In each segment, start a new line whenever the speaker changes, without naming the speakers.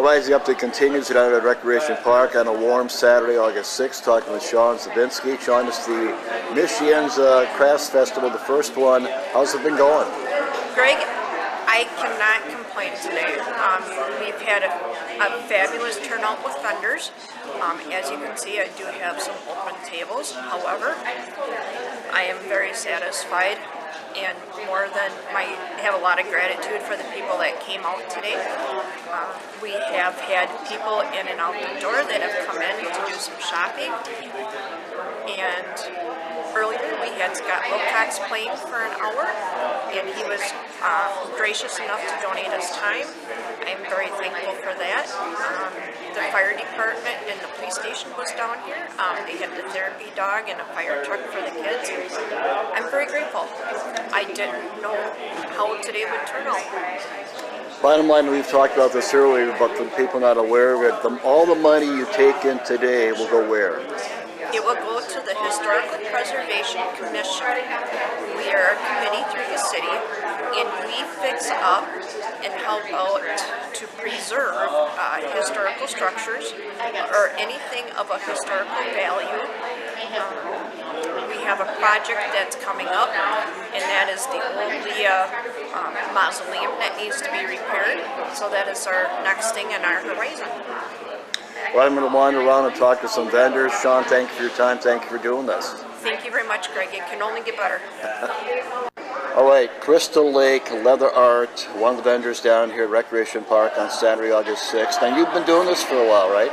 Right, the update continues down at Recreation Park on a warm Saturday, August 6th, talking with Sean Zavinsky. Sean, it's the Michigan's Crafts Festival, the first one. How's it been going?
Greg, I cannot complain today. We've had a fabulous turnout with vendors. As you can see, I do have some open tables. However, I am very satisfied and have a lot of gratitude for the people that came out today. We have had people in and out the door that have come in to do some shopping. And earlier we had Scott Wilcox playing for an hour, and he was gracious enough to donate his time. I'm very thankful for that. The fire department and the police station was down here. They had the therapy dog and a fire truck for the kids. I'm very grateful. I didn't know how today would turn out.
Bottom line, we've talked about this earlier, but for people not aware of it, all the money you take in today will go where?
It will go to the Historical Preservation Commission. We are a committee through the city, and we fix up and help out to preserve historical structures or anything of a historical value. We have a project that's coming up, and that is the old Leah mausoleum that needs to be repaired. So that is our next thing in our horizon.
Well, I'm going to wander around and talk to some vendors. Sean, thank you for your time. Thank you for doing this.
Thank you very much, Greg. It can only get better.
All right, Crystal Lake Leather Art, one of the vendors down here at Recreation Park on Saturday, August 6th. Now, you've been doing this for a while, right?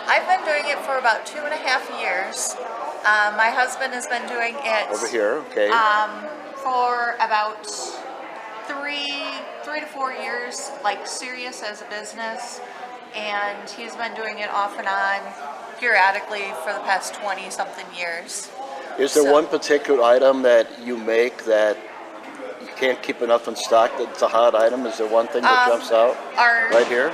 I've been doing it for about 2.5 years. My husband has been doing it
over here, okay.
For about three to 4 years, like serious as a business. And he's been doing it off and on periodically for the past 20-something years.
Is there one particular item that you make that you can't keep enough in stock that's a hot item? Is there one thing that jumps out right here?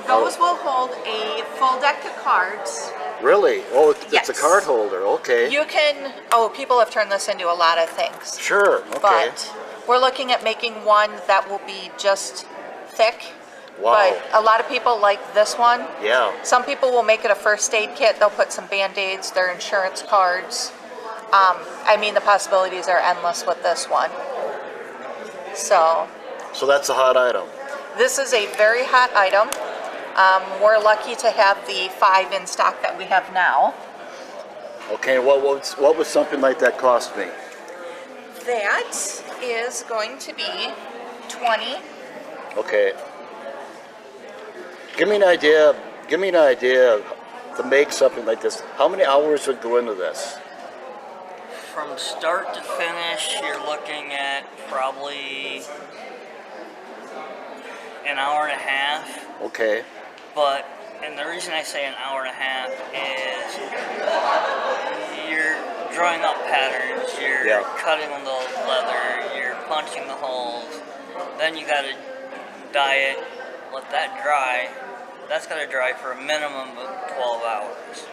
Those will hold a full deck of cards.
Really? Oh, it's
Yes.
a card holder, okay.
You can, people have turned this into a lot of things.
Sure, okay.
But we're looking at making one that will be just thick.
Wow.
But a lot of people like this one.
Yeah.
Some people will make it a first aid kit. They'll put some Band-Aids, their insurance cards. I mean, the possibilities are endless with this one. So
that's a hot item.
this is a very hot item. We're lucky to have the 5 in stock that we have now.
Okay, what would something like that cost me?
That is going to be $20.
Okay. Give me an idea to make something like this. How many hours would go into this?
From start to finish, you're looking at probably an hour and a half.
Okay.
And the reason I say an hour and a half is you're drawing up patterns, you're cutting on the leather, you're punching the holes, then you gotta dye it, let that dry. That's got to dry for a minimum of 12 hours.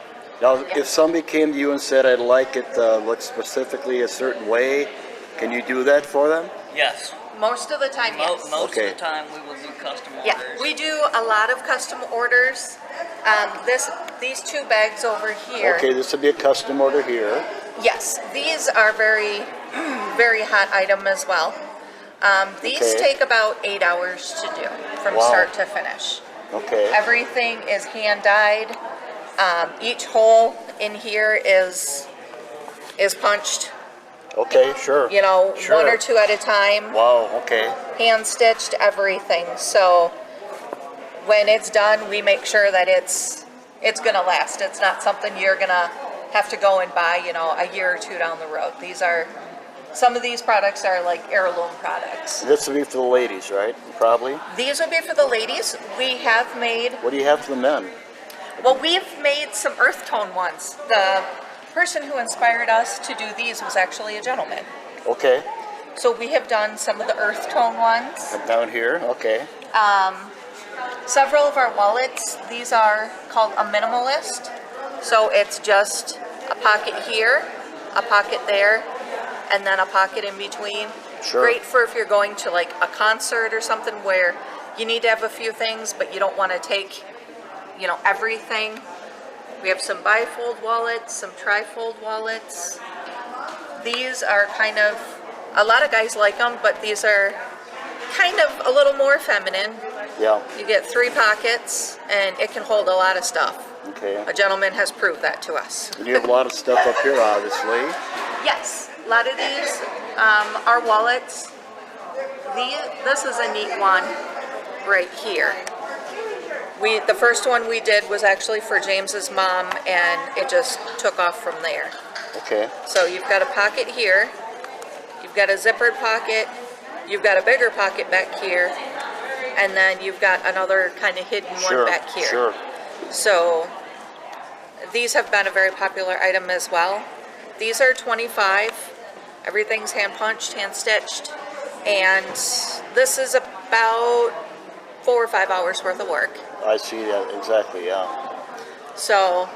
Now, if somebody came to you and said, I'd like it to look specifically a certain way, can you do that for them?
Yes.
Most of the time, yes.
Most of the time we will do custom orders.
Yeah, we do a lot of custom orders. These 2 bags over here.
Okay, this would be a custom order here.
Yes, these are very, very hot item as well. These take about 8 hours to do from start to finish.
Okay.
Everything is hand dyed. Each hole in here is punched.
Okay, sure.
You know, 1 or 2 at a time.
Wow, okay.
Hand stitched, everything. So when it's done, we make sure that it's gonna last. It's not something you're gonna have to go and buy, a year or 2 down the road. Some of these products are like heirloom products.
This would be for the ladies, right? Probably.
These would be for the ladies. We have made.
What do you have for the men?
Well, we've made some earth tone ones. The person who inspired us to do these was actually a gentleman.
Okay.
So we have done some of the earth tone ones.
And down here, okay.
Several of our wallets, these are called a minimalist. So it's just a pocket here, a pocket there, and then a pocket in between.
Sure.
Great for if you're going to like a concert or something where you need to have a few things, but you don't want to take, you know, everything. We have some bifold wallets, some trifold wallets. These are kind of, a lot of guys like them, but these are kind of a little more feminine.
Yeah.
You get 3 pockets, and it can hold a lot of stuff.
Okay.
A gentleman has proved that to us.
And you have a lot of stuff up here, obviously.
Yes, a lot of these are wallets. This is a neat one right here. The first one we did was actually for James's mom, and it just took off from there.
Okay.
So you've got a pocket here, you've got a zippered pocket, you've got a bigger pocket back here, and then you've got another kind of hidden one back here.
Sure.
So these have been a very popular item as well. These are 25. Everything's hand punched, hand stitched, and this is about 4 or 5 hours worth of work.
I see that exactly. Yeah.
So,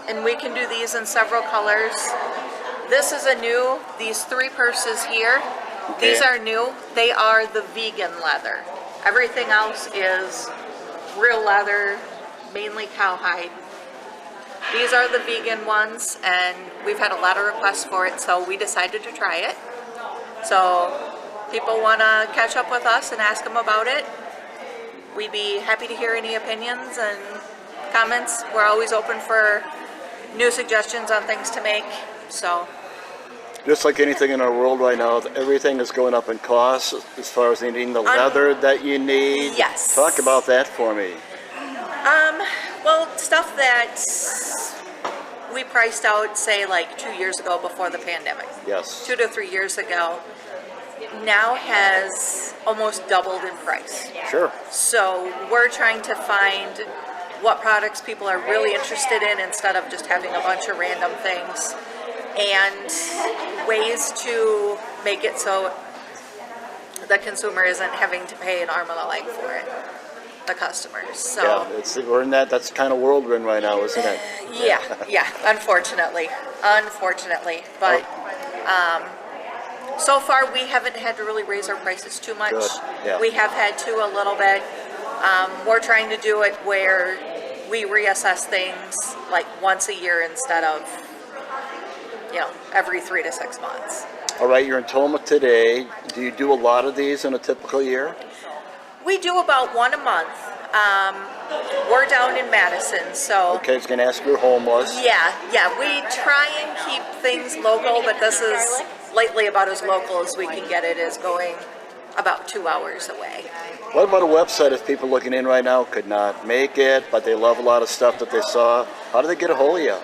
and we can do these in several colors. This is a new, these 3 purses here, these are new. They are the vegan leather. Everything else is real leather, mainly cowhide. These are the vegan ones, and we've had a lot of requests for it, so we decided to try it. So, people want to catch up with us and ask them about it. We'd be happy to hear any opinions and comments. We're always open for new suggestions on things to make, so.
Just like anything in our world right now, everything is going up in cost as far as needing the leather that you need.
Yes.
Talk about that for me.
Well, stuff that we priced out, say, like 2 years ago before the pandemic.
Yes.
2 to 3 years ago, now has almost doubled in price.
Sure.
So we're trying to find what products people are really interested in instead of just having a bunch of random things, and ways to make it so the consumer isn't having to pay an arm and a leg for it, the customers. So
yeah, we're in that's the kind of world we're in right now, isn't it?
yeah, unfortunately, but so far we haven't had to really raise our prices too much.
Good. Yeah.
We have had to a little bit. We're trying to do it where we reassess things like once a year instead of, you know, every 3 to 6 months.
All right, you're in Tomah today. Do you do a lot of these in a typical year?
We do about 1 a month. We're down in Madison, so.
Okay, I was going to ask where home was.
Yeah, we try and keep things local, but this is lately about as local as we can get it, is going about 2 hours away.
What about a website if people looking in right now could not make it, but they love a lot of stuff that they saw? How do they get a hold of you?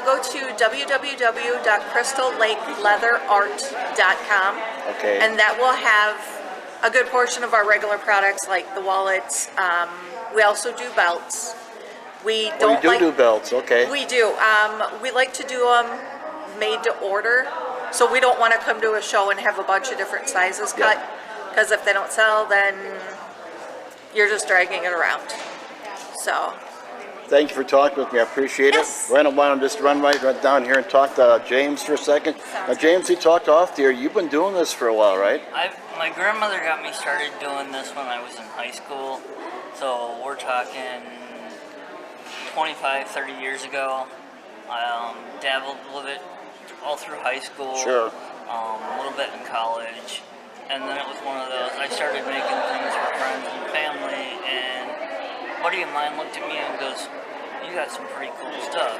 Go to www.crystallakeleatherart.com,
Okay.
and that will have a good portion of our regular products like the wallets. We also do belts. We don't
do belts, okay.
We do. We like to do them made to order, so we don't want to come to a show and have a bunch of different sizes cut, because if they don't sell, then you're just dragging it around. So.
Thank you for talking with me. I appreciate it. Right, I want to just run right down here and talk to James for a second. Now, James, he talked off there. You've been doing this for a while, right?
My grandmother got me started doing this when I was in high school. So we're talking 25, 30 years ago. I dabbled with it all through high school.
Sure.
A little bit in college. And then it was one of those, I started making things for friends and family, and a buddy of mine looked at me and goes, "You got some pretty cool stuff.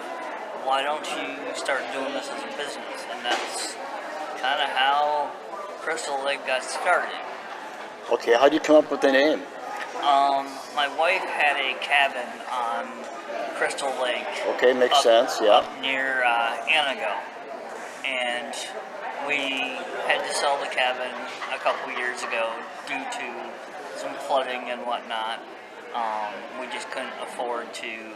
Why don't you start doing this as a business?" And that's kind of how Crystal Lake got started.
Okay, how did you come up with the name?
My wife had a cabin on Crystal Lake.
Okay, makes sense, yeah.
Up near Anago. And we had to sell the cabin a couple years ago due to some flooding and whatnot. We just couldn't afford to,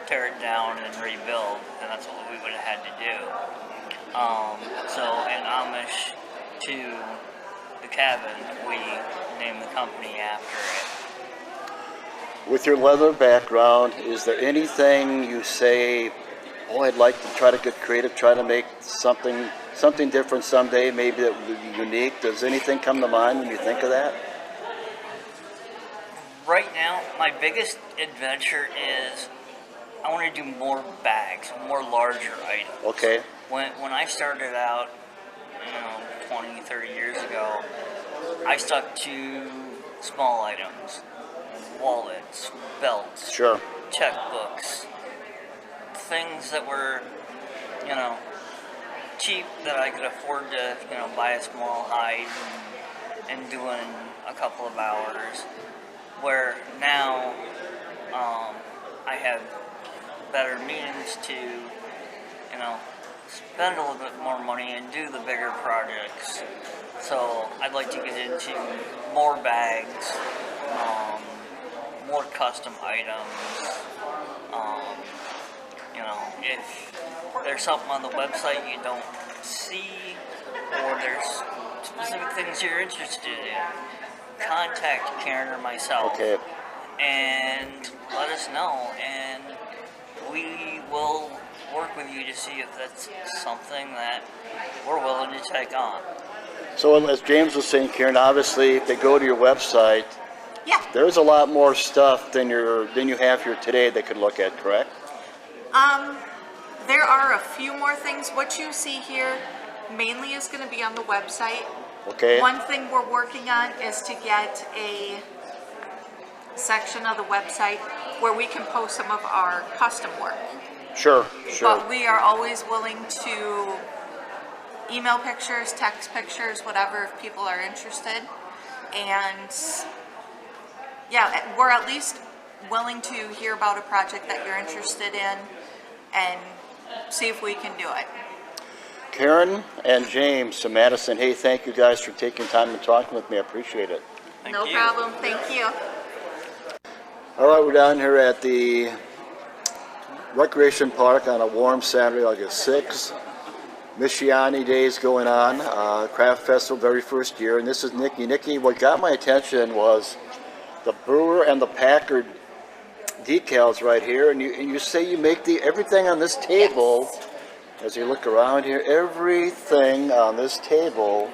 tear it down and rebuild, and that's what we would have had to do. So in homage to the cabin, we named the company after it.
With your leather background, is there anything you say, oh, I'd like to try to get creative, try to make something different someday, maybe that would be unique? Does anything come to mind when you think of that?
right now, my biggest adventure is I want to do more bags, more larger items.
Okay.
When I started out, 20, 30 years ago, I stuck to small items, wallets, belts,
Sure.
checkbooks, things that were, cheap that I could afford to, buy a small hide and do in a couple of hours. Where now, I have better means to, spend a little bit more money and do the bigger projects. So I'd like to get into more bags, more custom items. If there's something on the website you don't see, or there's specific things you're interested in, contact Karen or myself.
Okay.
And let us know, and we will work with you to see if that's something that we're willing to take on.
So as James was saying, Karen, obviously if they go to your website,
Yeah.
there's a lot more stuff than you have here today they could look at, correct?
There are a few more things. What you see here mainly is going to be on the website.
Okay.
One thing we're working on is to get a section of the website where we can post some of our custom work.
Sure, sure.
But we are always willing to email pictures, text pictures, whatever, if people are interested. And yeah, we're at least willing to hear about a project that you're interested in and see if we can do it.
Karen and James from Madison, hey, thank you guys for taking time and talking with me. I appreciate it.
Thank
No
you.
problem. Thank you.
All right, we're down here at the Recreation Park on a warm Saturday, August 6th. Michiani Days going on, Craft Festival, very first year, and this is Nikki. Nikki, what got my attention was the Brewer and the Packard decals right here, and you say you make everything on this table.
Yes.
As you look around here, everything on this table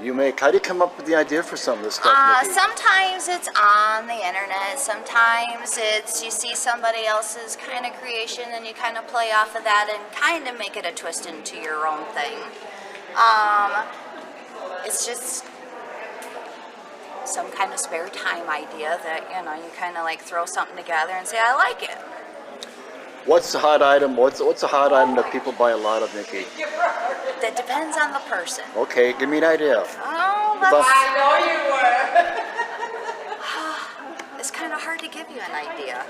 you make. How do you come up with the idea for some of this stuff, Nikki?
Sometimes it's on the internet, sometimes it's you see somebody else's kind of creation and you kind of play off of that and kind of make it a twist into your own thing. It's just some kind of spare time idea that, you kind of like throw something together and say, I like it.
What's the hot item? What's a hot item that people buy a lot of, Nikki?
That depends on the person.
Okay, give me an idea.
Oh,
About-
it's kind of hard to give you an idea.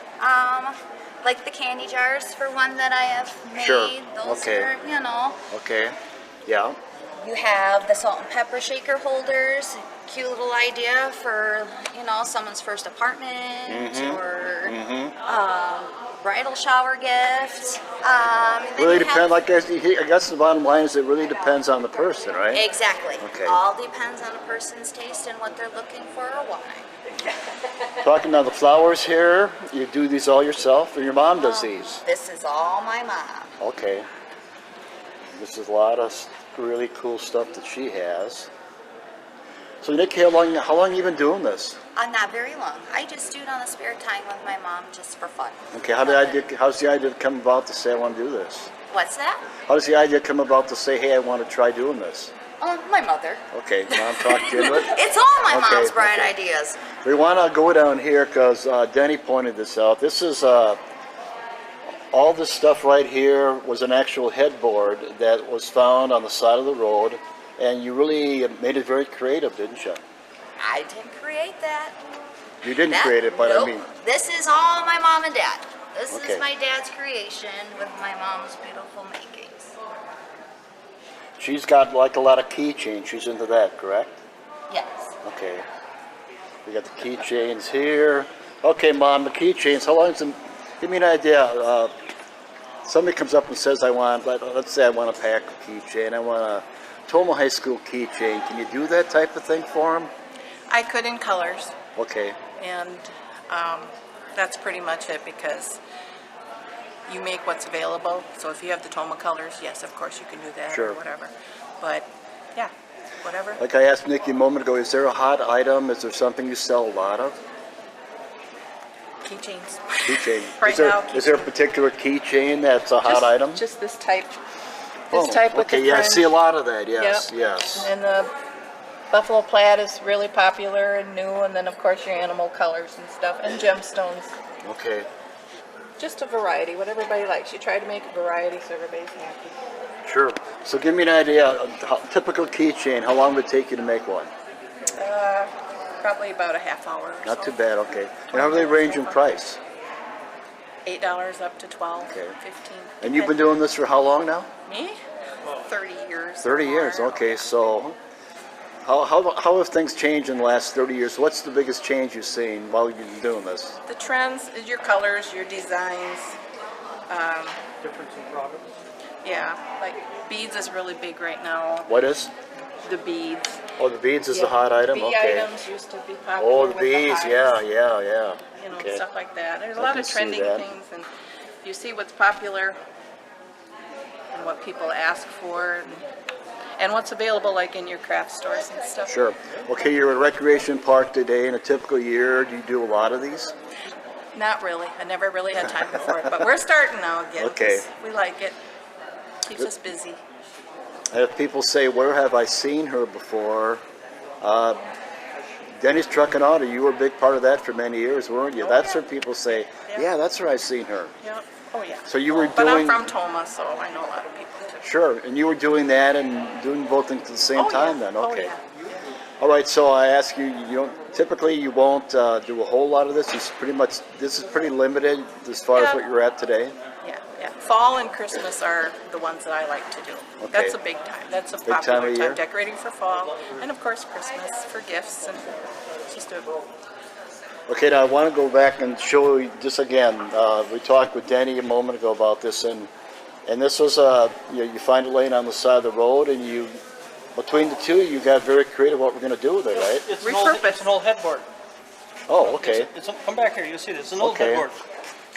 Like the candy jars for one that I have made.
Sure.
Those
Okay.
are,
Okay, yeah.
You have the salt and pepper shaker holders. Cute little idea for, someone's first apartment or bridal shower gift.
Really depends. Like I guess the bottom line is it really depends on the person, right?
Exactly.
Okay.
All depends on a person's taste and what they're looking for or why.
Talking about the flowers here, you do these all yourself, or your mom does these?
This is all my mom.
Okay. This is a lot of really cool stuff that she has. So Nick, how long you been doing this?
Not very long. I just do it on the spare time with my mom just for fun.
Okay, how's the idea come about to say I want to do this?
What's that?
How does the idea come about to say, hey, I want to try doing this?
My mother.
Okay, mom talked you into it?
It's all my
Okay,
mom's bright
okay.
ideas.
We want to go down here because Denny pointed this out. This is all this stuff right here was an actual headboard that was found on the side of the road, and you really made it very creative, didn't you?
I didn't create that.
You didn't create it, but
nope.
I mean,
This is all my mom and dad. This
Okay.
is my dad's creation with my mom's beautiful makings.
she's got like a lot of keychains. She's into that, correct?
Yes.
Okay. We got the keychains here. Okay, Mom, the keychains. How long is them? Give me an idea. Somebody comes up and says, let's say I want a pack of keychain. I want a Tomah High School keychain. Can you do that type of thing for them?
I could in colors,
Okay.
and that's pretty much it because you make what's available. So if you have the Tomah colors, yes, of course you can do that
Sure.
or whatever. But yeah, whatever.
Like I asked Nikki a moment ago, is there a hot item? Is there something you sell a lot of?
keychains.
Keychain.
Right now,
Is there a particular keychain that's a hot item?
Just this type.
Oh,
This type with
okay,
the
yeah, I
fringe.
see a lot of that, yes,
Yep.
yes.
And the buffalo plaid is really popular and new, and then of course your animal colors and stuff, and gemstones.
Okay,
Just a variety, what everybody likes. You try to make a variety so everybody's happy.
sure. So give me an idea, typical keychain, how long would it take you to make one?
Probably about a half hour or
Not
so.
too bad, okay. And how do they range in price?
$8 up to 12,
Okay.
15.
And you've been doing this for how long now?
Me? 30 years.
30 years,
more.
okay, so how have things changed in the last 30 years? What's the biggest change you've seen while you've been doing this?
The trends is your colors, your designs.
Difference in products.
Yeah, like beads is really big right now.
What is?
The beads.
Oh, the beads is
Yeah.
the hot item?
Bee
Okay.
items used to be popular.
Oh, the
with
bees,
hives,
yeah.
You know,
Okay.
stuff like that. There's a
I
lot
can
of
see
trending
that.
things, and you see what's popular and what people ask for, and what's available, like in your craft stores and stuff.
Sure. Okay, you're at Recreation Park today. In a typical year, do you do a lot of these?
Not really. I never really had time for it, but we're starting now again. 'cause
Okay.
We like it. Keeps us busy.
And if people say, where have I seen her before? Denny's Truck and Auto, you were a big part of that for many years, weren't you?
Oh,
That's
yeah.
where people say,
Yeah.
yeah, that's where I've seen her.
Yep. Oh yeah.
So you were
But
doing,
I'm from Tomah, so I know a lot of people too.
sure, and you were doing that and doing both things at the same
Oh,
time
yeah.
then,
Oh,
okay.
yeah.
All right, so I ask you, typically you won't do a whole lot of this. It's pretty much, this is pretty limited as far as
Yeah.
what you're at today.
Yeah, yeah. Fall and Christmas are the ones that I like to do.
Okay.
That's a big time. That's a
Big time
popular
of
time.
year?
Decorating for fall, and of course Christmas for gifts and just a.
Okay, now I want to go back and show you this again. We talked with Denny a moment ago about this, and this was you find it laying on the side of the road, and you between the two you got very creative what we're going to do with it, right?
It's
Repurpose.
an old headboard.
Oh, okay.
Come back here, you'll see this. It's an old
Okay.
headboard.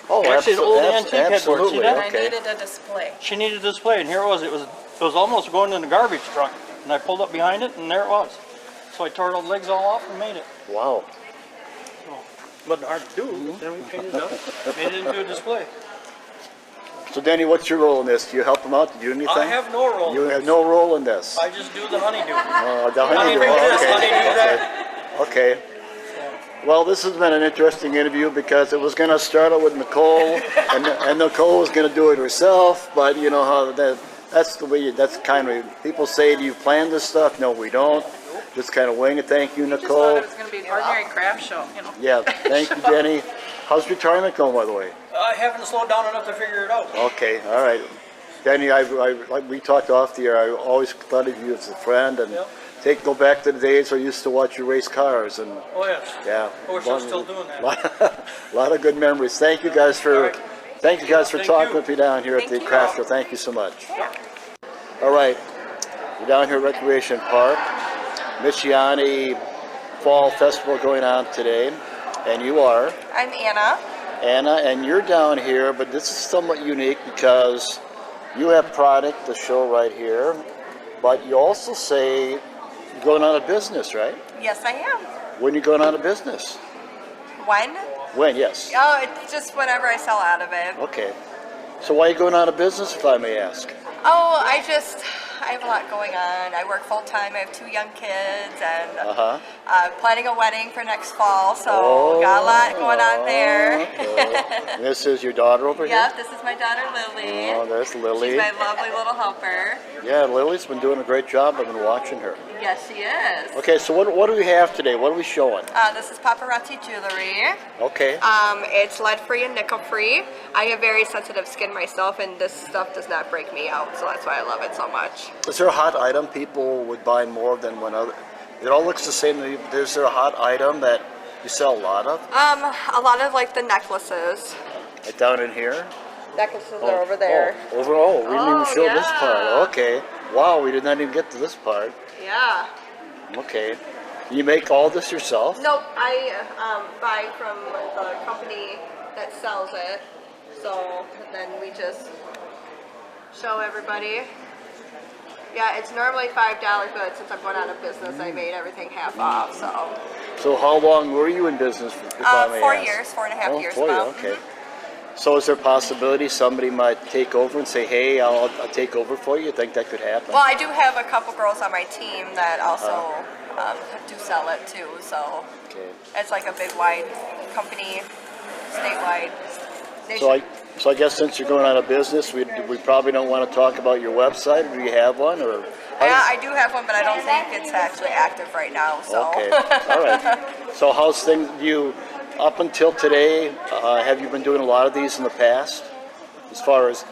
Oh,
Actually, an old antique headboard. See
absolutely.
that?
I
Okay.
needed a display.
She needed a display, and here it was. It was almost going in the garbage truck, and I pulled up behind it, and there it was. So I tore the legs all off and made it.
Wow.
Wasn't hard to do. Then we painted it up, made it into a display.
So, Denny, what's your role in this? Do you help them out? Do you do anything?
I have no role.
You have no role in this.
I just do the honeydew.
The honeydew.
Honeydew this,
Okay.
honeydew that.
Okay. Well, this has been an interesting interview because it was going to start out with Nicole, and Nicole was going to do it herself. But you know how that's the way. That's kind of people say, "Do you plan this stuff?" No, we don't. Just kind of wing it. Thank you,
Just thought
Nicole.
it was going to be an ordinary craft show, you know.
Yeah, thank you, Denny. How's retirement going, by the way?
I haven't slowed down enough to figure it out.
Okay, all right. Denny, like we talked off the air, I always thought of you as a friend, and
Yep.
go back to the days I used to watch you race cars, and
Oh yes.
yeah.
I wish I was still doing that.
A lot of good memories. Thank you guys for
Thank
talking
you.
with me down here at
Thank
the
you.
craft show. Thank you so much. All right, we're down here at Recreation Park. Michiani Fall Festival going on today, and you are
I'm Anna.
Anna, and you're down here, but this is somewhat unique because you have product to show right here, but you also say you're going out of business, right?
Yes, I am.
When are you going out of business?
When?
When? Yes.
Oh, it's just whenever I sell out of it.
Okay. So why are you going out of business, if I may ask?
Oh, I have a lot going on. I work full time. I have 2 young kids, and planning a wedding for next fall. So got a lot going on there.
Okay. This is your daughter over here?
Yep, this is my daughter Lily.
Oh, there's Lily.
She's my lovely little helper.
Yeah, Lily's been doing a great job. I've been watching her.
Yes, she is.
Okay, so what do we have today? What are we showing?
This is paparazzi jewelry.
Okay.
It's lead-free and nickel-free. I have very sensitive skin myself, and this stuff does not break me out, so that's why I love it so much.
Is there a hot item people would buy more than one other? It all looks the same. Is there a hot item that you sell a lot of?
A lot of like the necklaces.
Like down in here?
Necklaces are over there.
Oh, we didn't even
Oh,
show this
yeah.
part. Okay. Wow, we did not even get to this part.
Yeah.
Okay. You make all this yourself?
Nope, I buy from the company that sells it. So then we just show everybody.
Yeah, it's normally $5, but since I'm going out of business, I made everything half off.
So how long were you in business? If I may
4
ask?
years, 4.5 years.
4 years,
about.
okay. So is there a possibility somebody might take over and say, hey, I'll take over for you? You think that could happen?
Well, I do have a couple girls on my team that also do sell it too. So
Okay.
it's like a big wide company, statewide.
So I guess since you're going out of business, we probably don't want to talk about your website. Do you have one, or?
Yeah, I do have one, but I don't think it's actually active right now. So.
Okay, all right. So how's things? Up until today, have you been doing a lot of these in the past? As far as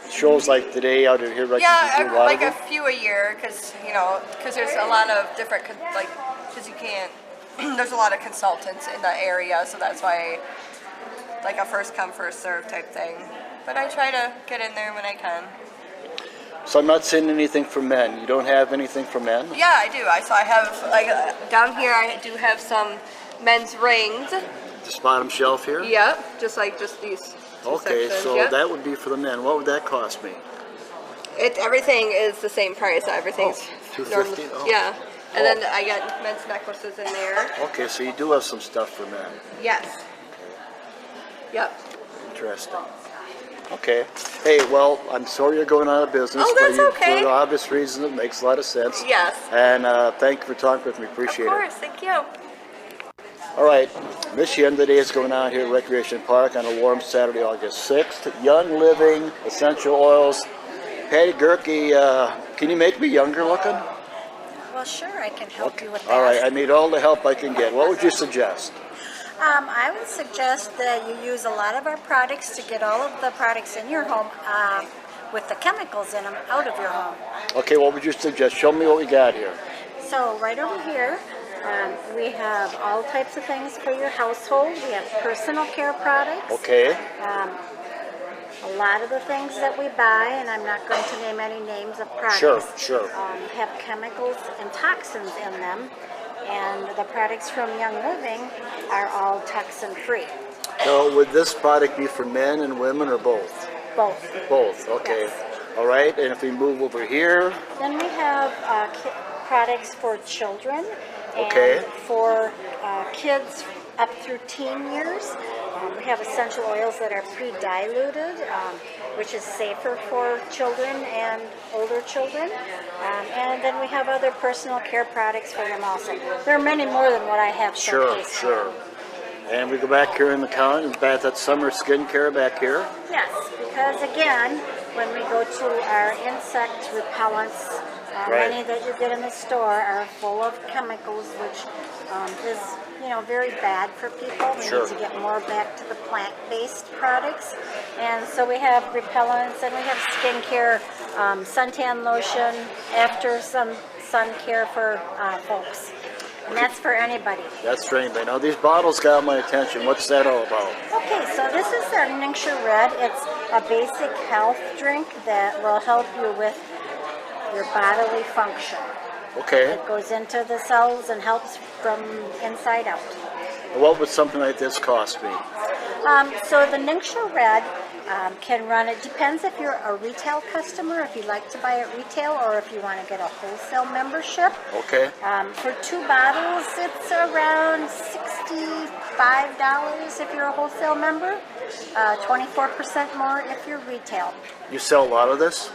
shows like today out here, right?
Yeah, like a few a year, because there's a lot of different because you can't. There's a lot of consultants in the area, so that's why like a first come first serve type thing. But I try to get in there when I can.
So I'm not seeing anything for men. You don't have anything for men?
Yeah, I do. So I have like down here. I do have some men's rings.
This bottom shelf here?
Yep, just these.
Okay,
sections,
so
yep.
that would be for the men. What would that cost me?
Everything is the same price. Everything's
$250?
normal.
Oh.
Yeah, and then I got men's necklaces in there.
Okay, so you do have some stuff for men.
Yes. Yep.
Interesting. Okay. Hey, well, I'm sorry you're going out of business.
Oh, that's okay.
For obvious reasons, it makes a lot of sense.
Yes.
And thank you for talking with me. Appreciate it.
Of course, thank you.
All right, Michigan Day is going on here at Recreation Park on a warm Saturday, August 6th. Young Living, Essential Oils. Patty Gerke, can you make me younger looking?
Well, sure, I can help you with that.
All right, I need all the help I can get. What would you suggest?
I would suggest that you use a lot of our products to get all of the products in your home with the chemicals in them out of your home.
Okay, what would you suggest? Show me what we got here.
So right over here, we have all types of things for your household. We have personal care products.
Okay.
A lot of the things that we buy, and I'm not going to name any names of products,
Sure.
Have chemicals and toxins in them. And the products from Young Living are all toxin-free.
So would this product be for men and women or both?
Both.
Both, okay.
Yes.
All right, and if we move over here.
Then we have products for children and
Okay.
for kids up through teen years. We have essential oils that are pre-diluted, which is safer for children and older children. And then we have other personal care products for them also. There are many more than what I have showcased.
Sure. And we go back here in the counter, and back that summer skincare back here.
Yes, because again, when we go to our insect repellents,
Right.
many that you get in the store are full of chemicals, which is very bad for people. We
Sure.
need to get more back to the plant-based products. And so we have repellents and we have skincare, suntan lotion, after some sun care for folks. And that's for anybody.
That's strange. Now these bottles got my attention. What's that all about?
Okay, so this is our Ningxia Red. It's a basic health drink that will help you with your bodily function.
Okay.
It goes into the cells and helps from inside out.
What would something like this cost me?
So the Ningxia Red can run, it depends if you're a retail customer, if you like to buy it retail, or if you want to get a wholesale membership.
Okay.
For 2 bottles, it's around $65 if you're a wholesale member, 24% more if you're retail.
You sell a lot of this?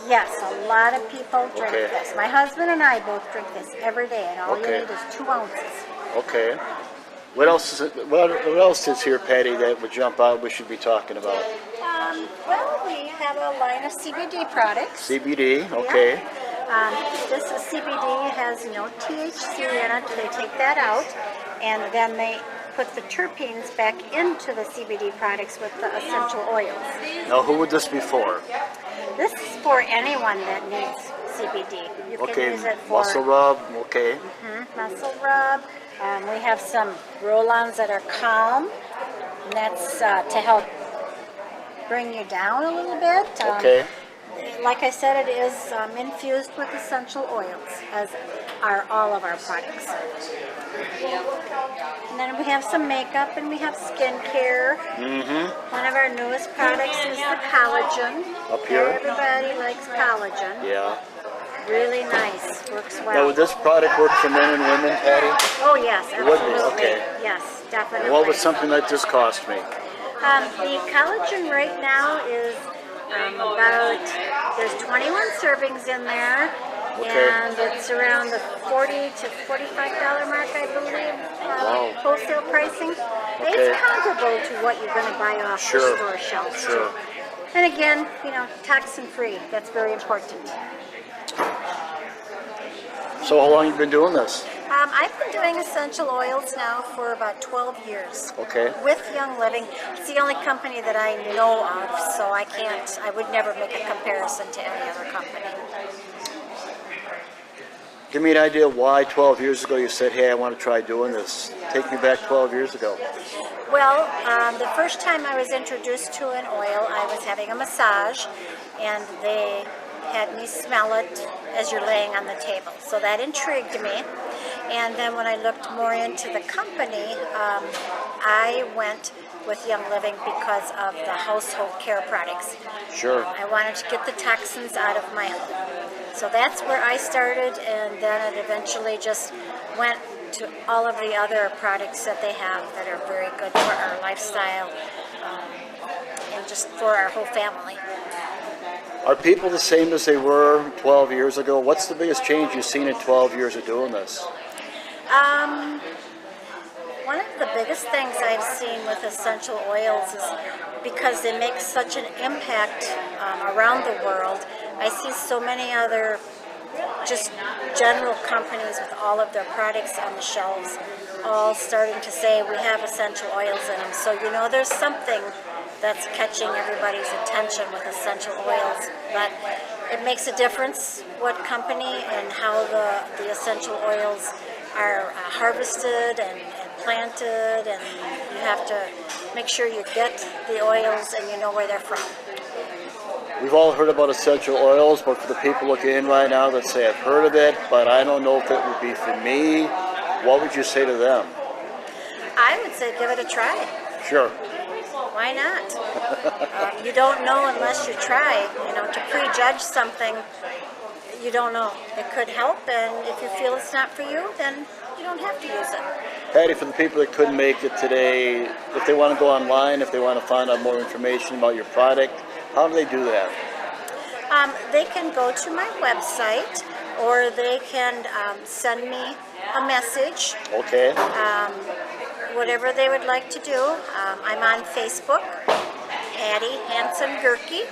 Yes, a lot of people drink
Okay.
this. My husband and I both drink this every day, and all
Okay.
you need is 2 ounces.
Okay. What else is here, Patty, that would jump out we should be talking about?
Well, we have a line of CBD products.
CBD, okay.
This CBD has no THC in it. They take that out, and then they put the terpenes back into the CBD products with the essential oils.
Now, who would this be for?
This is for anyone that needs CBD. You can
Okay,
use it for
muscle rub, okay.
muscle rub. We have some roll-ons that are calm, and that's to help bring you down a little bit.
Okay.
Like I said, it is infused with essential oils, as are all of our products. And then we have some makeup and we have skincare. One of our newest products is the collagen.
Up here?
Everybody likes collagen.
Yeah.
Really nice. Works well.
Now, would this product work for men and women, Patty?
Oh yes,
would be,
absolutely.
okay.
Yes, definitely.
What would something like this cost me?
The collagen right now is there's 21 servings in there,
Okay.
and it's around the $40 to $45 mark, I believe,
Wow.
wholesale pricing.
Okay.
It's comparable to what you're going to buy off
Sure.
the store shelves.
Sure.
And again, toxin-free. That's very important.
So how long have you been doing this?
I've been doing essential oils now for about 12 years.
Okay.
With Young Living. It's the only company that I know of, so I would never make a comparison to any other company.
Give me an idea why 12 years ago you said, hey, I want to try doing this. Take me back 12 years ago.
Well, the first time I was introduced to an oil, I was having a massage, and they had me smell it as you're laying on the table. So that intrigued me. And then when I looked more into the company, I went with Young Living because of the household care products.
Sure.
I wanted to get the toxins out of my home. So that's where I started, and then it eventually just went to all of the other products that they have that are very good for our lifestyle and just for our whole family.
Are people the same as they were 12 years ago? What's the biggest change you've seen in 12 years of doing this?
One of the biggest things I've seen with essential oils is because they make such an impact around the world. I see so many other just general companies with all of their products on the shelves all starting to say we have essential oils in them. So there's something that's catching everybody's attention with essential oils. But it makes a difference what company and how the essential oils are harvested and planted, and you have to make sure you get the oils and you know where they're from.
We've all heard about essential oils, but for the people looking in right now that say, I've heard of it, but I don't know if it would be for me, what would you say to them?
I would say give it a try.
Sure.
Why not? You don't know unless you try. To prejudge something, you don't know. It could help, and if you feel it's not for you, then you don't have to use it.
Patty, for the people that couldn't make it today, if they want to go online, if they want to find out more information about your product, how do they do that?
They can go to my website, or they can send me a message.
Okay.
Whatever they would like to do. I'm on Facebook, Patty Hansen-Gerke.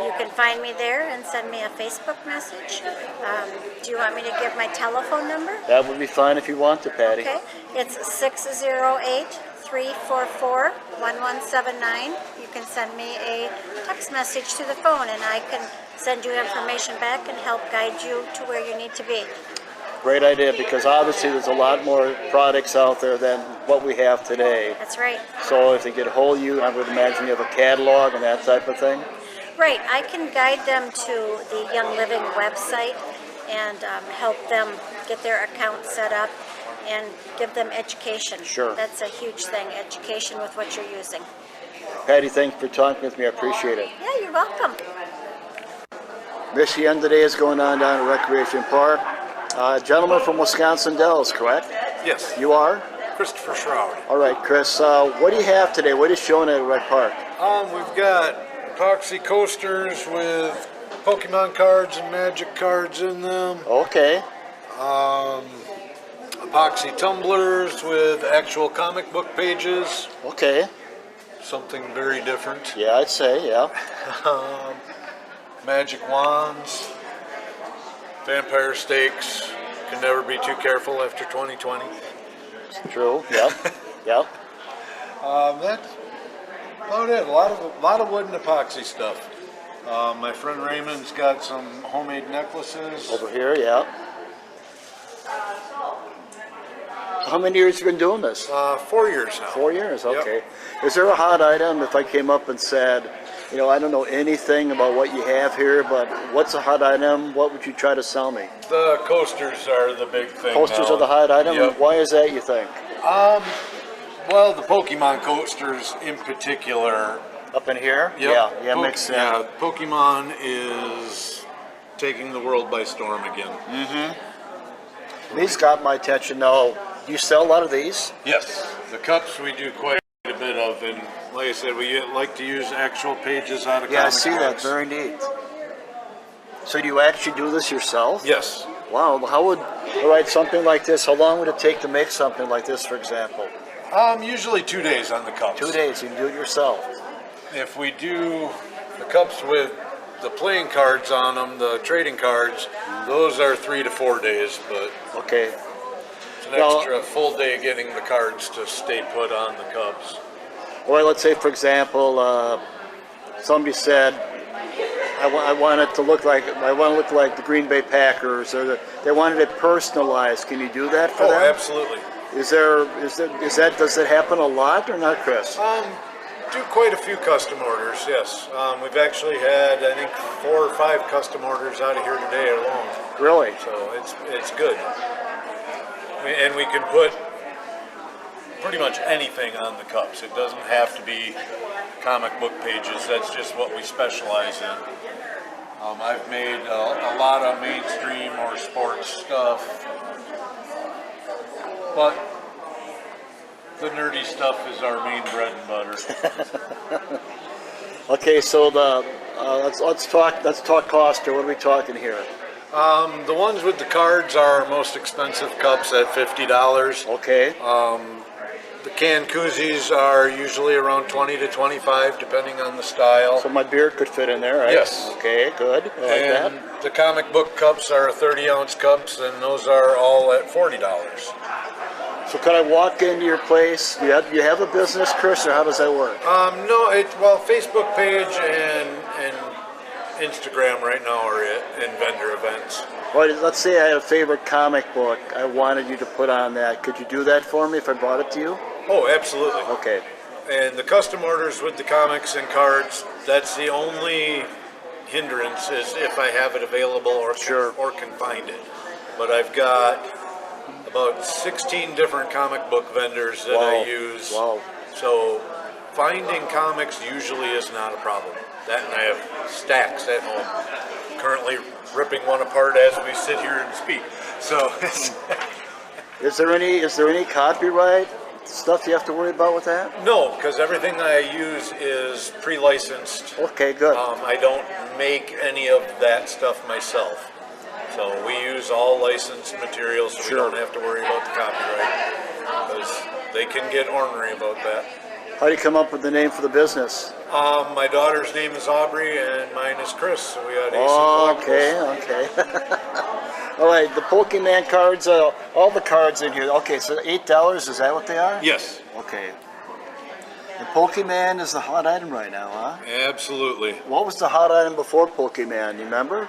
You can find me there and send me a Facebook message. Do you want me to give my telephone number?
That would be fine if you want to, Patty.
Okay. It's 608-344-1179. You can send me a text message to the phone, and I can send you information back and help guide you to where you need to be.
Great idea, because obviously there's a lot more products out there than what we have today.
That's right.
So if they get a hold of you, I would imagine you have a catalog and that type of thing?
Right. I can guide them to the Young Living website and help them get their account set up and give them education.
Sure.
That's a huge thing, education with what you're using.
Patty, thanks for talking with me. I appreciate it.
Yeah, you're welcome.
Michigan today is going on down at Recreation Park. Gentleman from Wisconsin Dells, correct?
Yes,
You are?
Christopher Shroud.
All right, Chris. What do you have today? What is showing at Rec Park?
We've got epoxy coasters with Pokemon cards and Magic cards in them.
Okay.
Epoxy tumblers with actual comic book pages.
Okay.
Something very different.
Yeah, I'd say, yeah.
Magic wands. Vampire stakes. Can never be too careful after 2020.
True. Yep. Yep.
That's about it. A lot of wood and epoxy stuff. My friend Raymond's got some homemade necklaces.
Over here, yeah. How many years you been doing this?
4 years now.
4 years,
Yep.
okay. Is there a hot item if I came up and said, you know, I don't know anything about what you have here, but what's a hot item? What would you try to sell me?
The coasters are the big thing.
Posters
now.
are the hot item?
Yep.
Why is that, you think?
Well, the Pokemon coasters in particular.
Up in here?
Yep.
Yeah, makes sense.
Yeah, Pokemon is taking the world by storm again.
These got my attention now. Do you sell a lot of these?
Yes, the cups we do quite a bit of, and like I said, we like to use actual pages out of
Yeah, I
comic
see that.
books.
Very neat. So do you actually do this yourself?
Yes.
Wow. How would, all right, something like this, how long would it take to make something like this, for example?
Usually 2 days on the cups.
2 days, you can do it yourself.
If we do the cups with the playing cards on them, the trading cards, those are 3 to 4 days, but
Okay.
it's an
Now-
extra full day getting the cards to stay put on the cups.
Or let's say, for example, somebody said, I want it to look like, I want to look like the Green Bay Packers, or they wanted it personalized. Can you do that for
Oh,
them?
absolutely.
Does that happen a lot or not, Chris?
Do quite a few custom orders, yes. We've actually had, I think, 4 or 5 custom orders out of here today alone.
Really?
So it's good. And we can put pretty much anything on the cups. It doesn't have to be comic book pages. That's just what we specialize in. I've made a lot of mainstream or sports stuff, but the nerdy stuff is our main bread and butter.
Okay, so let's talk cost here. What are we talking here?
The ones with the cards are our most expensive cups at $50.
Okay.
The canned koozies are usually around 20 to 25, depending on the style.
So my beard could fit in there, right?
Yes.
Okay, good. I like
And
that.
the comic book cups are 30-ounce cups, and those are all at $40.
So could I walk into your place? Do you have a business, Chris, or how does that work?
No, Facebook page and Instagram right now are it, and vendor events.
Well, let's say I had a favorite comic book I wanted you to put on that. Could you do that for me if I brought it to you?
Oh, absolutely.
Okay.
And the custom orders with the comics and cards, that's the only hindrance is if I have it available or can find it. But I've got about 16 different comic book vendors that I use.
Wow.
So finding comics usually is not a problem. That, and I have stacks at home. Currently ripping one apart as we sit here and speak. So
Is there any copyright stuff you have to worry about with that?
no, because everything I use is pre-licensed.
Okay, good.
I don't make any of that stuff myself. So we use all licensed materials, so we don't have to worry about the copyright, because they can get ornery about that.
How do you come up with the name for the business?
My daughter's name is Aubrey, and mine is Chris, so we had AC
Okay. All right, the Pokemon cards, all the cards in here. Okay, so $8, is that what they are?
Yes.
Okay. The Pokemon is the hot item right now, huh?
Absolutely.
What was the hot item before Pokemon? You remember?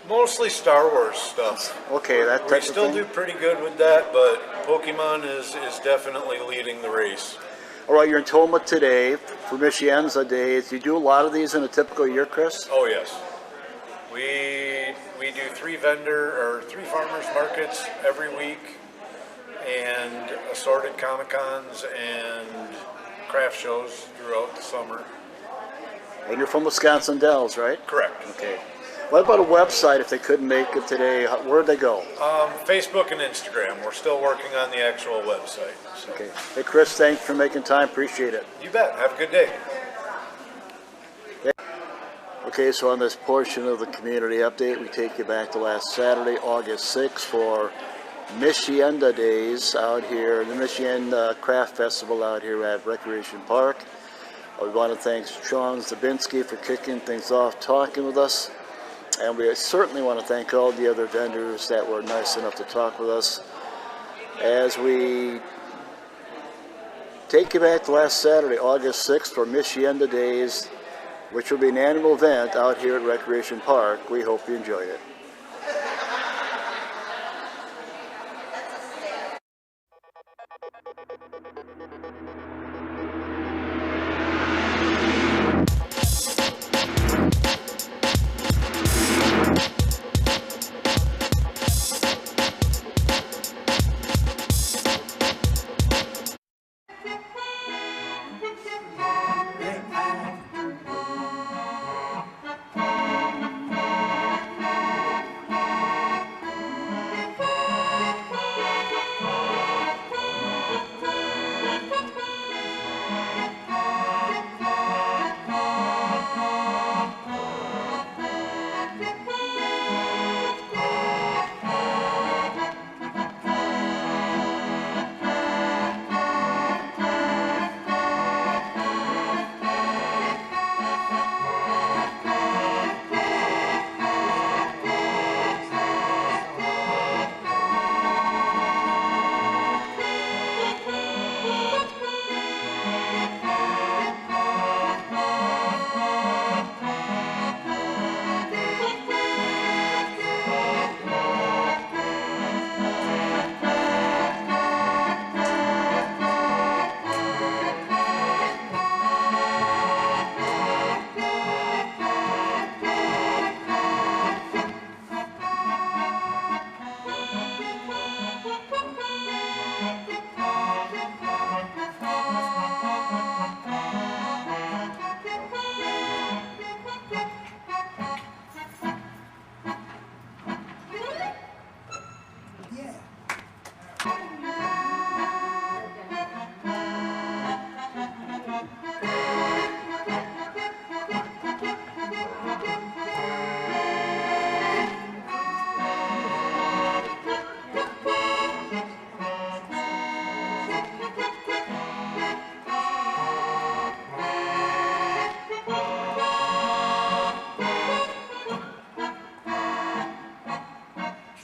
Mostly Star Wars stuff.
Okay, that
We
type
still
of thing.
do pretty good with that, but Pokemon is definitely leading the race.
All right, you're in Tomah today for Michienza Days. You do a lot of these in a typical year, Chris?
Oh yes. We do 3 farmers markets every week, and assorted Comic Cons and craft shows throughout the summer.
And you're from Wisconsin Dells, right?
Correct.
Okay. What about a website if they couldn't make it today? Where'd they go?
Facebook and Instagram. We're still working on the actual website. So.
Okay. Hey, Chris, thanks for making time. Appreciate it.
You bet. Have a good day.
Okay, so on this portion of the community update, we take you back to last Saturday, August 6th, for Michienda Days out here, the Michienda Craft Festival out here at Recreation Park. We want to thank Sean Zabinski for kicking things off, talking with us. And we certainly want to thank all the other vendors that were nice enough to talk with us. As we take you back to last Saturday, August 6th, for Michienda Days, which will be an annual event out here at Recreation Park. We hope you enjoyed it.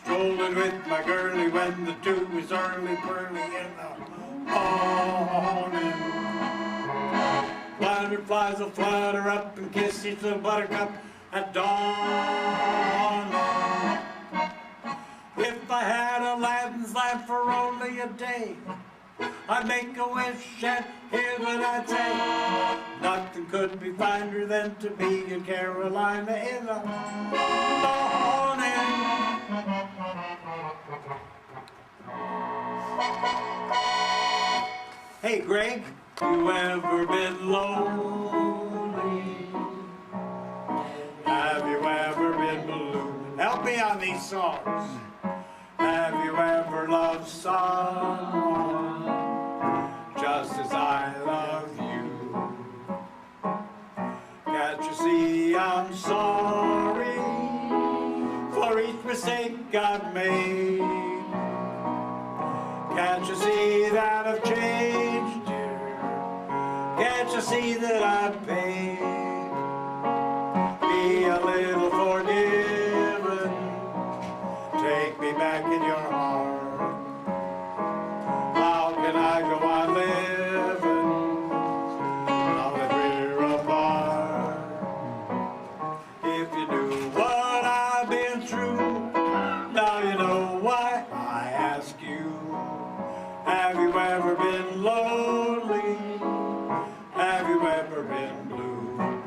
Strolling with my girlie when the dew is early, pearly in the morning. Butterflies will flutter up and kiss each little buttercup at dawn. If I had Aladdin's lamp for only a day, I'd make a wish and here's what I'd say. Nothing could be finer than to be in Carolina in the morning. Hey Greg, you ever been lonely? Have you ever been blue? Help me on these songs. Have you ever loved someone just as I love you? Can't you see I'm sorry for each mistake I've made? Can't you see that I've changed, dear? Can't you see that I've paid? Be a little forgiven. Take me back in your heart. How can I go on living now that we're apart? If you knew what I've been through, now you know why I ask you. Have you ever been lonely? Have you ever been blue?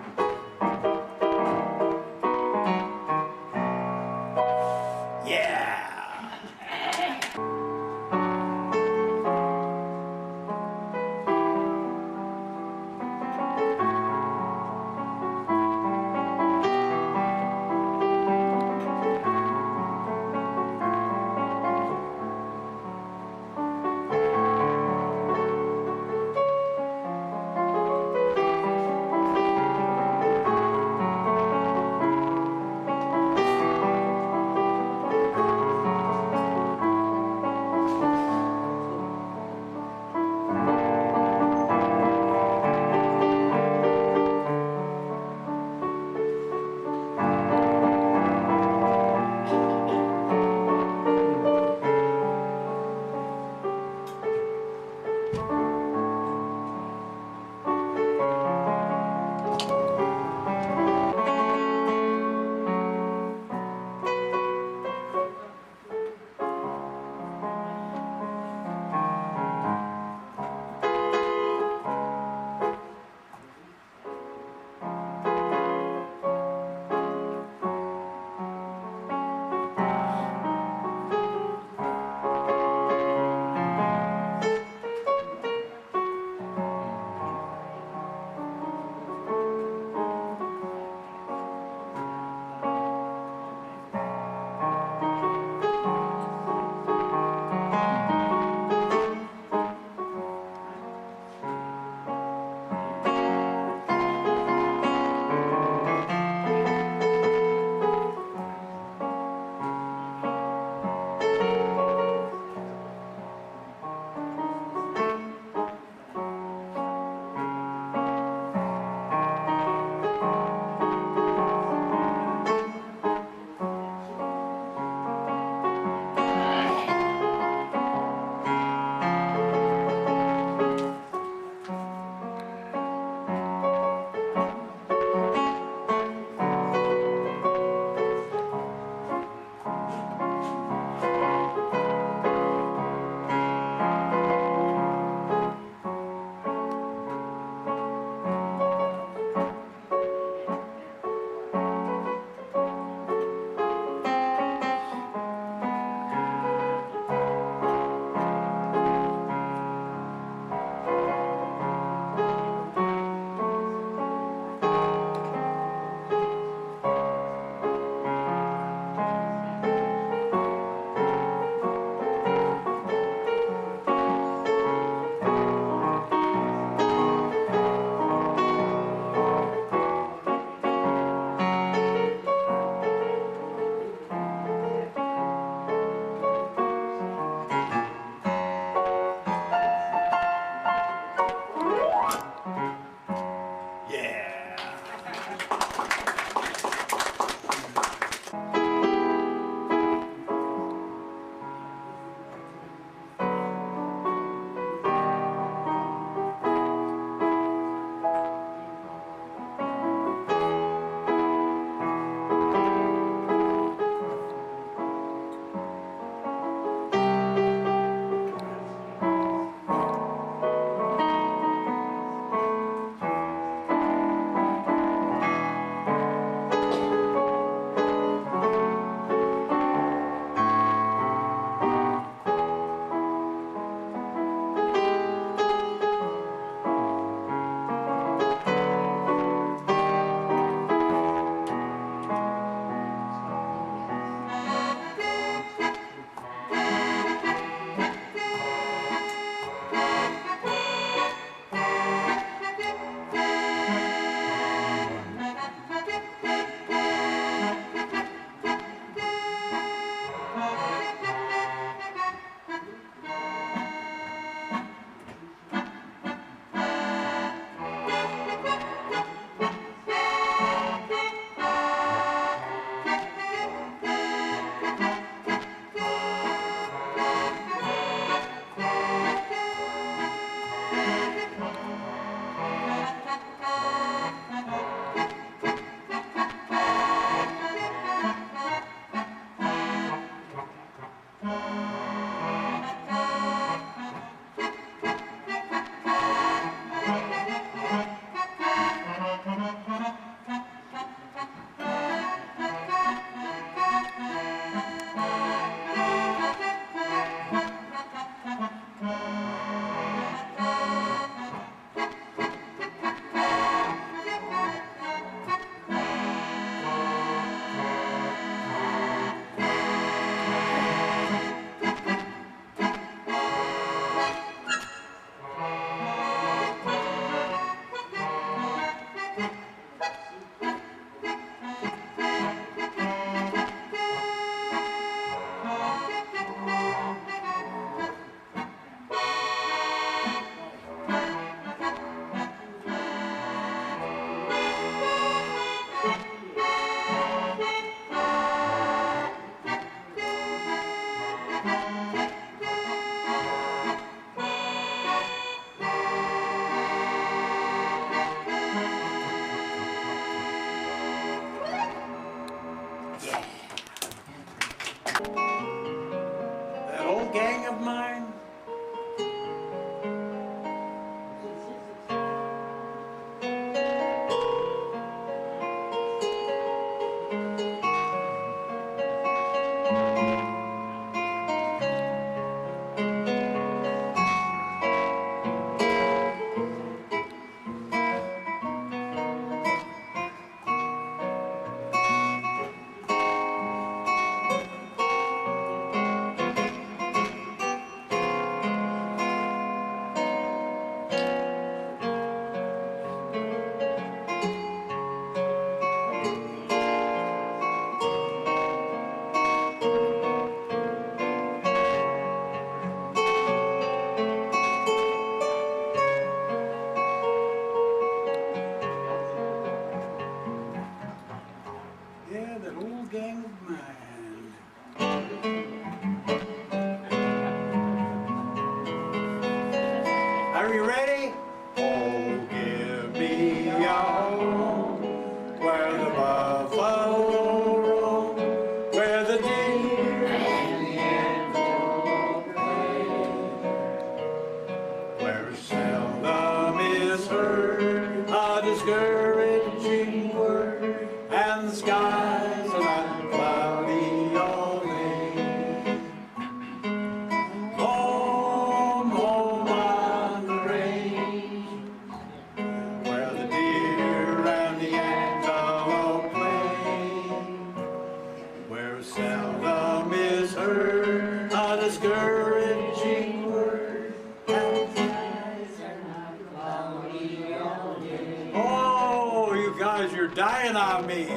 on me.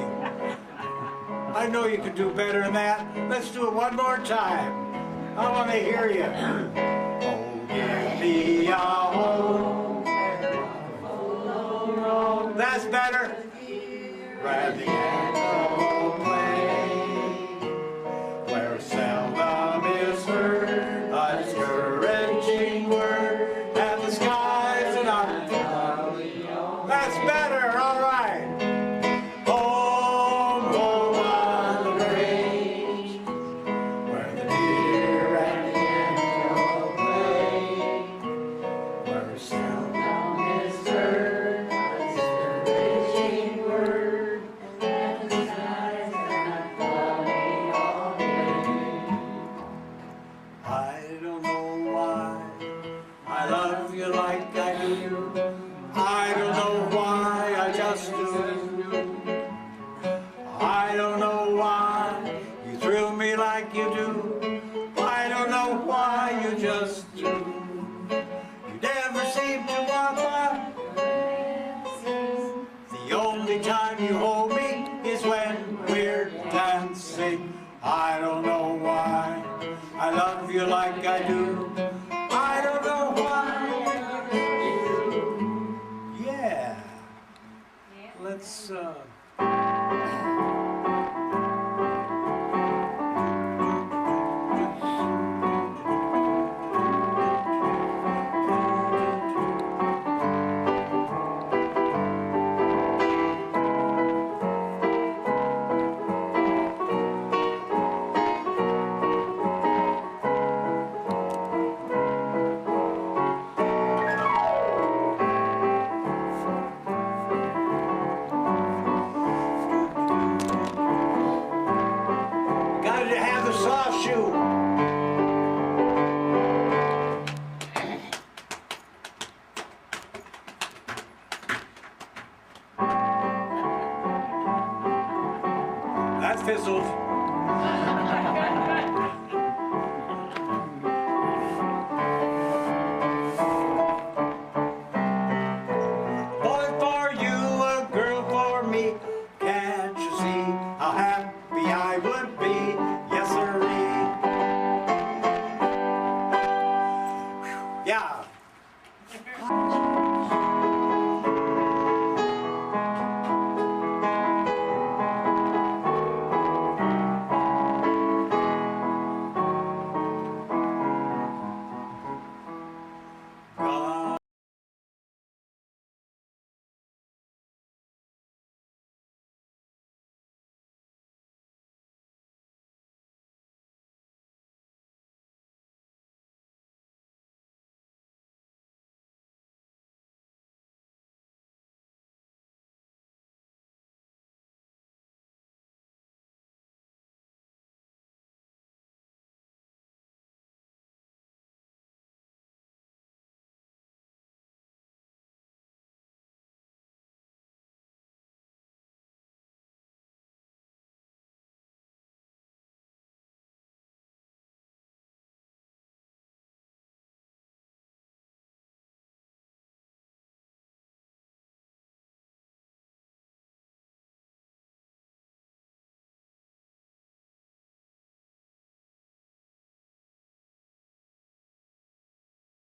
I know you can do better than that. Let's do it one more time. I want to hear you. Oh, give me a home. That's better. Where the echo plays, where seldom is heard a discouraging word, and the skies and our. That's better. All right. Home, home on the range, where the deer and the antelope play, where seldom is heard a discouraging word, and the skies that cloudy all day. I don't know why I love you like I do. I don't know why I just do. I don't know why you thrill me like you do. I don't know why you just do. You never seem to want my. The only time you hold me is when we're dancing. I don't know why I love you like I do. I don't know why. Yeah. Let's gotta have the soft shoe. That fizzled. Boy for you, a girl for me. Can't you see how happy I would be? Yes, sirree. Yeah.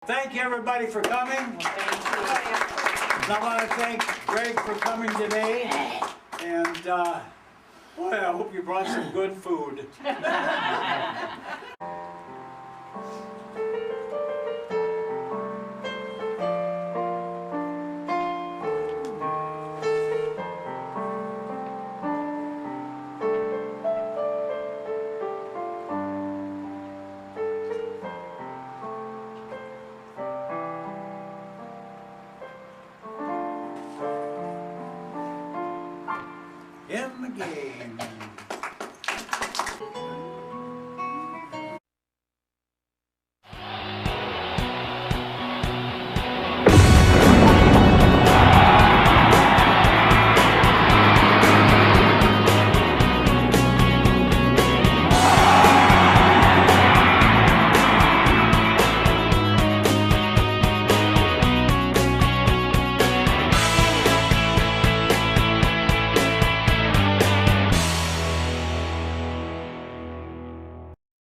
Thank you, everybody, for coming. And I want to thank Greg for coming today. And boy, I hope you brought some good food. In the game.